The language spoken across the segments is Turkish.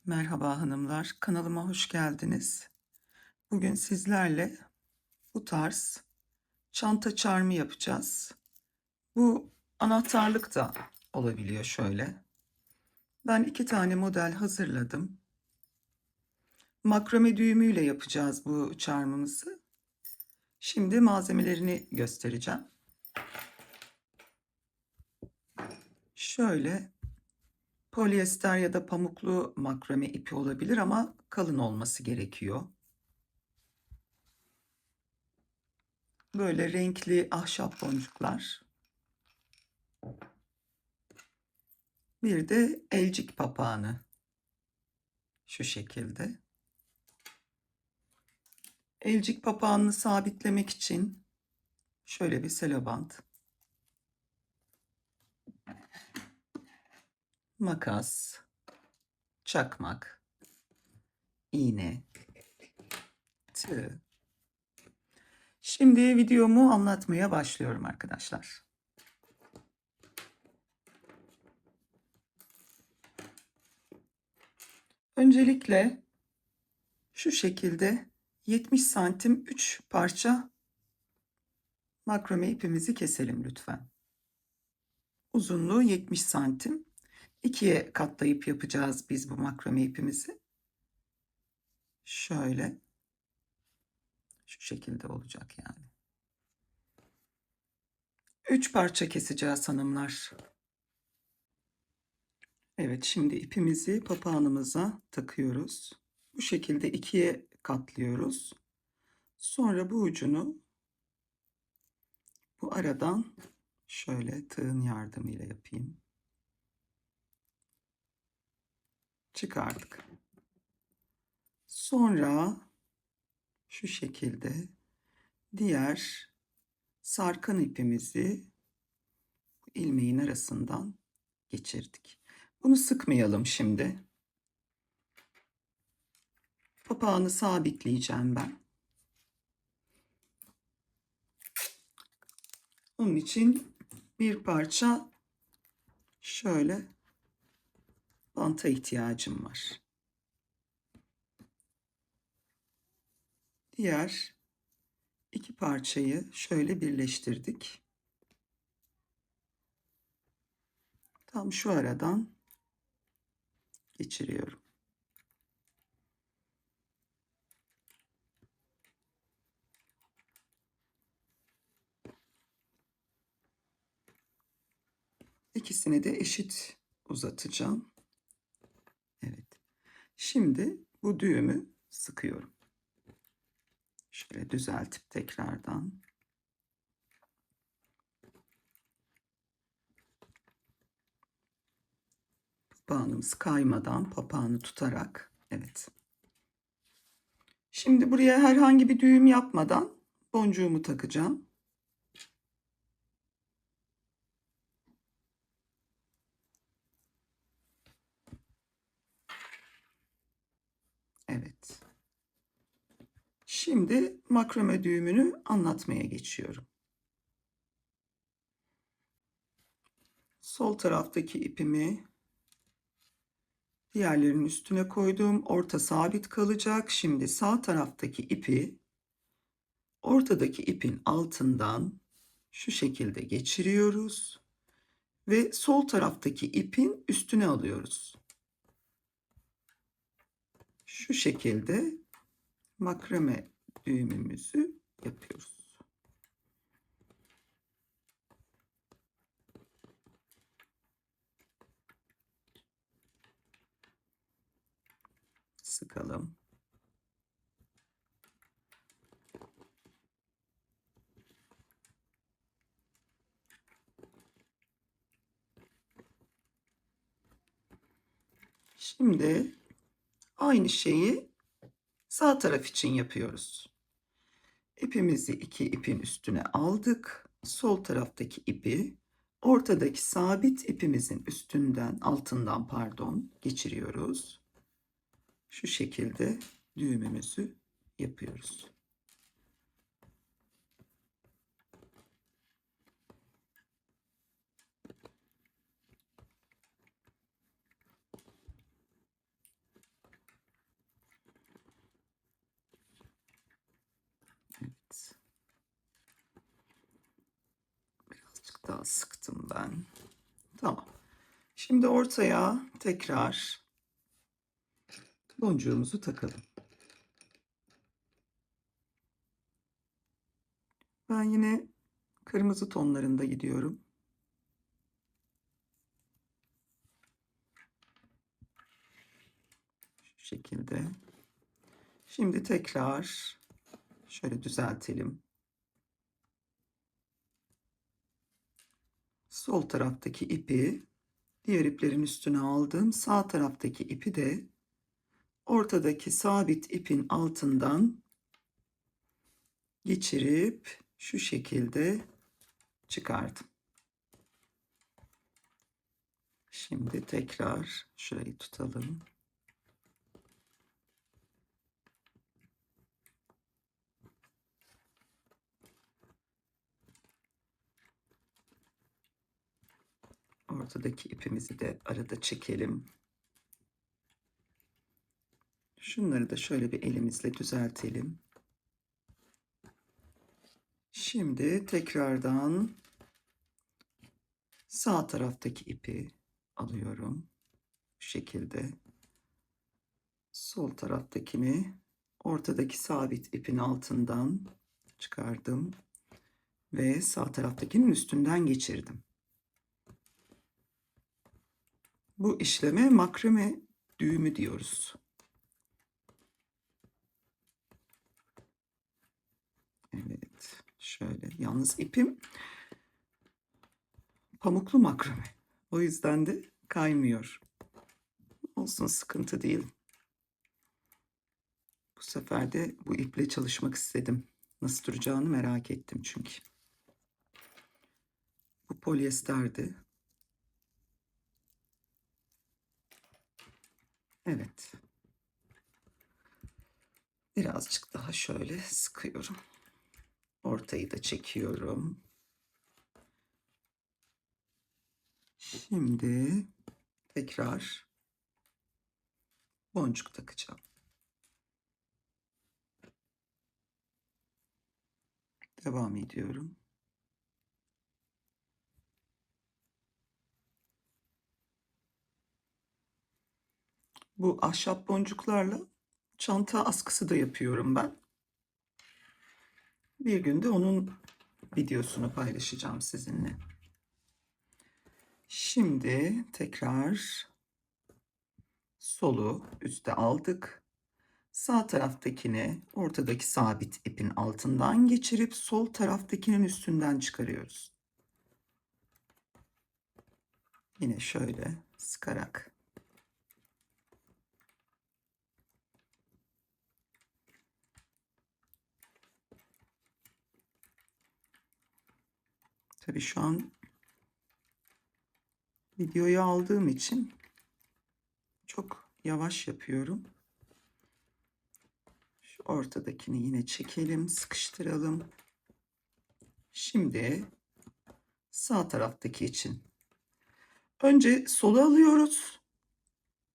Merhaba hanımlar, kanalıma hoş geldiniz. Bugün sizlerle bu tarz çanta çarmı yapacağız. Bu anahtarlık da olabiliyor şöyle. Ben 2 tane model hazırladım. Makrame düğümüyle yapacağız bu çarmımızı. Şimdi malzemelerini göstereceğim. Şöyle polyester ya da pamuklu makrame ipi olabilir ama kalın olması gerekiyor. Böyle renkli ahşap boncuklar. Bir de elcik papağanı. Şu şekilde. Elcik papağanını sabitlemek için şöyle bir selobant, makas, çakmak, iğne, tığ. Şimdi videomu anlatmaya başlıyorum arkadaşlar. Öncelikle şu şekilde 70 santim 3 parça makrame ipimizi keselim lütfen. Uzunluğu 70 santim. 2'ye katlayıp yapacağız biz bu makrame ipimizi. Şöyle. Şu şekilde olacak yani. 3 parça keseceğiz hanımlar. Evet, şimdi ipimizi papağanımıza takıyoruz. Bu şekilde 2'ye katlıyoruz. Sonra bu ucunu bu aradan şöyle tığın yardımıyla yapayım. Çıkardık. Sonra şu şekilde diğer sarkan ipimizi ilmeğin arasından geçirdik. Bunu sıkmayalım şimdi. Papağanı sabitleyeceğim ben. Onun için bir parça şöyle banta ihtiyacım var. Diğer 2 parçayı şöyle birleştirdik. Tam şu aradan geçiriyorum. İkisini de eşit uzatacağım. Evet. Şimdi bu düğümü sıkıyorum. Şöyle düzeltip tekrardan. Papağanımız kaymadan papağanı tutarak. Evet. Şimdi buraya herhangi bir düğüm yapmadan boncuğumu takacağım. Evet. Şimdi makrame düğümünü anlatmaya geçiyorum. Sol taraftaki ipimi diğerlerinin üstüne koydum. Orta sabit kalacak. Şimdi sağ taraftaki ipi ortadaki ipin altından şu şekilde geçiriyoruz ve sol taraftaki ipin üstüne alıyoruz. Şu şekilde makrame düğümümüzü yapıyoruz. Sıkalım. Şimdi aynı şeyi sağ taraf için yapıyoruz. İpimizi 2 ipin üstüne aldık. Sol taraftaki ipi ortadaki sabit ipimizin üstünden, altından pardon, geçiriyoruz. Şu şekilde düğümümüzü yapıyoruz. sıktım ben. Tamam. Şimdi ortaya tekrar boncuğumuzu takalım. Ben yine kırmızı tonlarında gidiyorum. Şu şekilde. Şimdi tekrar şöyle düzeltelim. Sol taraftaki ipi diğer iplerin üstüne aldım. Sağ taraftaki ipi de ortadaki sabit ipin altından geçirip şu şekilde çıkardım. Şimdi tekrar şurayı tutalım. Ortadaki ipimizi de arada çekelim. Şunları da şöyle bir elimizle düzeltelim. Şimdi tekrardan sağ taraftaki ipi alıyorum. Bu şekilde. Sol taraftakini ortadaki sabit ipin altından çıkardım ve sağ taraftakinin üstünden geçirdim. Bu işleme makrame düğümü diyoruz. Evet, şöyle. Yalnız ipim pamuklu makrame. O yüzden de kaymıyor. Olsun, sıkıntı değil. Bu sefer de bu iple çalışmak istedim. Nasıl duracağını merak ettim çünkü. Bu polyesterdi. Evet. Birazcık daha şöyle sıkıyorum. Ortayı da çekiyorum. Şimdi tekrar boncuk takacağım. Devam ediyorum. Bu ahşap boncuklarla çanta askısı da yapıyorum ben. Bir günde onun videosunu paylaşacağım sizinle. Şimdi tekrar solu üste aldık. Sağ taraftakini ortadaki sabit ipin altından geçirip sol taraftakinin üstünden çıkarıyoruz. Yine şöyle sıkarak. Tabii şu an videoyu aldığım için çok yavaş yapıyorum. Şu ortadakini yine çekelim, sıkıştıralım. Şimdi sağ taraftaki için önce solu alıyoruz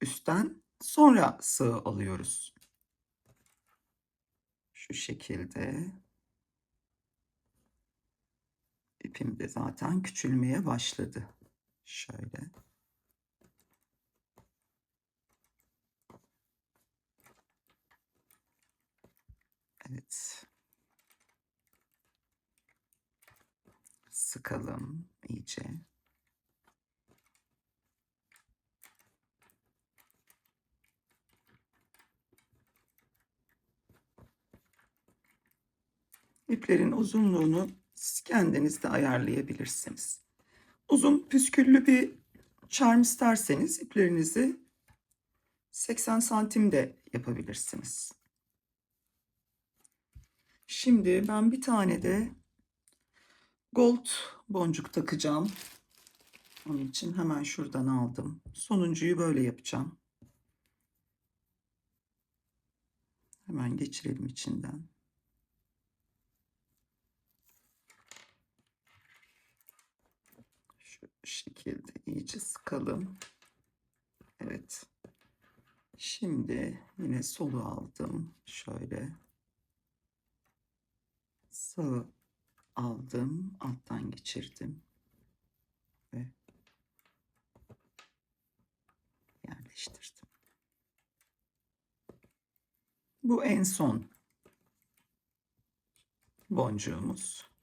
üstten, sonra sağı alıyoruz. Şu şekilde. İpim de zaten küçülmeye başladı. Şöyle. Evet. Sıkalım iyice. İplerin uzunluğunu siz kendiniz de ayarlayabilirsiniz. Uzun püsküllü bir charm isterseniz iplerinizi 80 santim de yapabilirsiniz. Şimdi ben bir tane de gold boncuk takacağım. Onun için hemen şuradan aldım. Sonuncuyu böyle yapacağım. Hemen geçirelim içinden. Şu şekilde iyice sıkalım. Evet. Şimdi yine solu aldım. Şöyle. Sağı aldım. Alttan geçirdim. yerleştirdim. Bu en son boncuğumuz.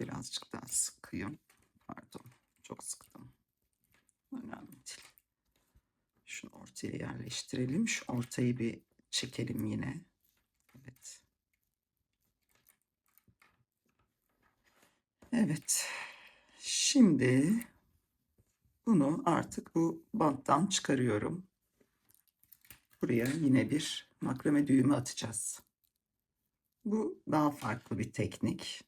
Birazcık daha sıkayım. Pardon, çok sıktım. Önemli değil. Şunu ortaya yerleştirelim. Şu ortayı bir çekelim yine. Evet. Evet. Şimdi bunu artık bu banttan çıkarıyorum. Buraya yine bir makrame düğümü atacağız. Bu daha farklı bir teknik.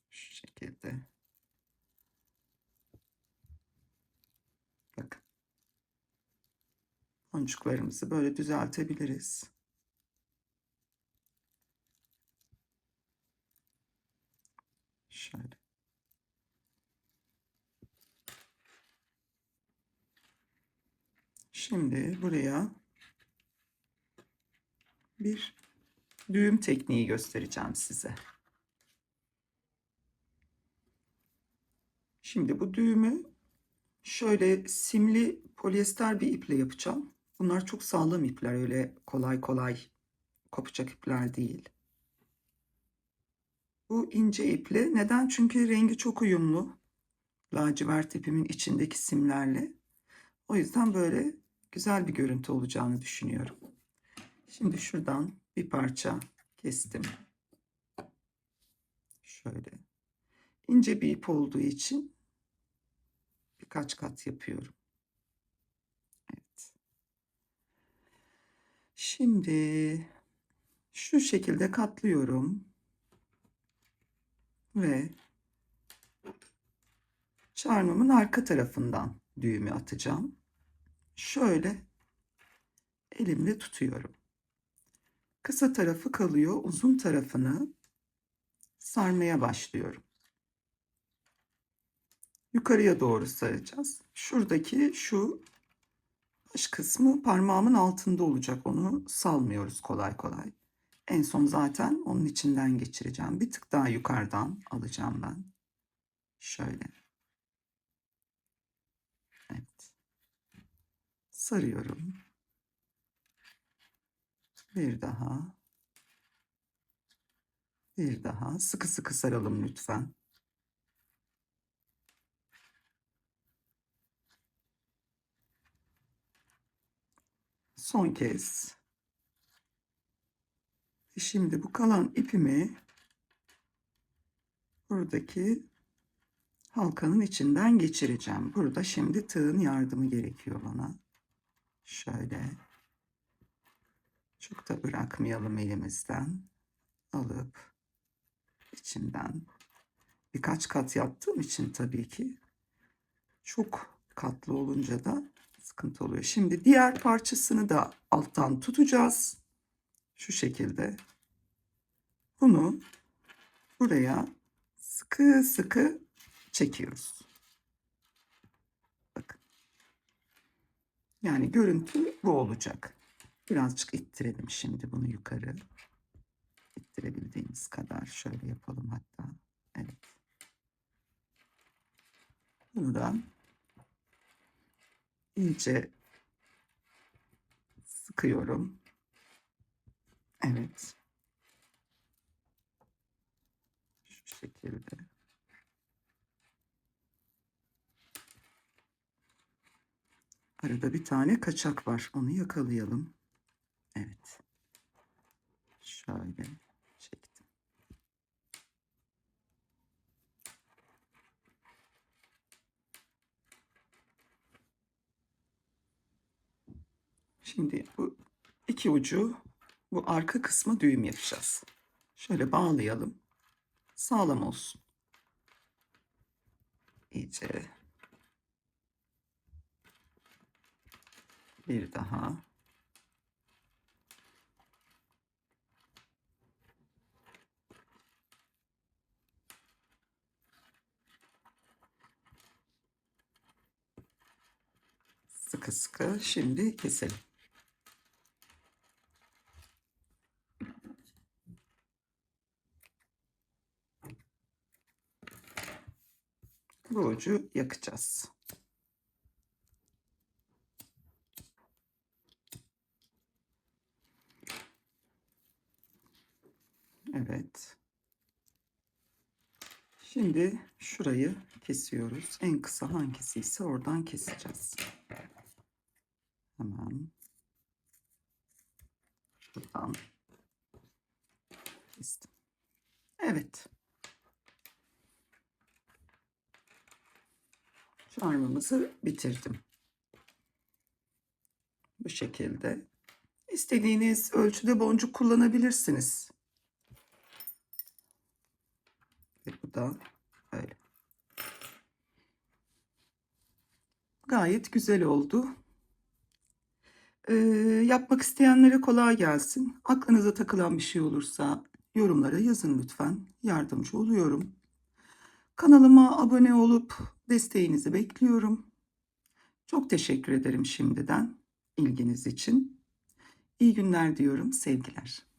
Şu şekilde. Bakın. Boncuklarımızı böyle düzeltebiliriz. Şöyle. Şimdi buraya bir düğüm tekniği göstereceğim size. Şimdi bu düğümü şöyle simli polyester bir iple yapacağım. Bunlar çok sağlam ipler, öyle kolay kolay kopacak ipler değil. Bu ince iple. Neden? Çünkü rengi çok uyumlu. Lacivert ipimin içindeki simlerle. O yüzden böyle güzel bir görüntü olacağını düşünüyorum. Şimdi şuradan bir parça kestim. Şöyle. İnce bir ip olduğu için birkaç kat yapıyorum. Evet. Şimdi şu şekilde katlıyorum ve çarmıhımın arka tarafından düğümü atacağım. Şöyle elimle tutuyorum. Kısa tarafı kalıyor, uzun tarafını sarmaya başlıyorum. Yukarıya doğru saracağız. Şuradaki şu baş kısmı parmağımın altında olacak. Onu salmıyoruz kolay kolay. En son zaten onun içinden geçireceğim. Bir tık daha yukarıdan alacağım ben. Şöyle. Evet. Sarıyorum. Bir daha. Bir daha. Sıkı sıkı saralım lütfen. Son kez. Şimdi bu kalan ipimi buradaki halkanın içinden geçireceğim. Burada şimdi tığın yardımı gerekiyor bana. Şöyle. Çok da bırakmayalım elimizden. Alıp içinden birkaç kat yaptığım için tabii ki çok katlı olunca da sıkıntı oluyor. Şimdi diğer parçasını da alttan tutacağız. Şu şekilde. Bunu buraya sıkı sıkı çekiyoruz. Bakın. Yani görüntü bu olacak. Birazcık ittirelim şimdi bunu yukarı. İttirebildiğimiz kadar şöyle yapalım hatta. Evet. Bunu da iyice sıkıyorum. Evet. Şu şekilde. Arada bir tane kaçak var. Onu yakalayalım. Evet. Şöyle çektim. Şimdi bu iki ucu, bu arka kısma düğüm yapacağız. Şöyle bağlayalım. Sağlam olsun. İyice. Bir daha. Sıkı sıkı. Şimdi keselim. bu ucu yakacağız. Evet. Şimdi şurayı kesiyoruz. En kısa hangisiyse oradan keseceğiz. Hemen şuradan kestim. Evet. Charmımızı bitirdim. Bu şekilde. İstediğiniz ölçüde boncuk kullanabilirsiniz. Ve bu da öyle. Gayet güzel oldu. Yapmak isteyenlere kolay gelsin. Aklınıza takılan bir şey olursa yorumlara yazın lütfen. Yardımcı oluyorum. Kanalıma abone olup desteğinizi bekliyorum. Çok teşekkür ederim şimdiden ilginiz için. İyi günler diyorum, sevgiler.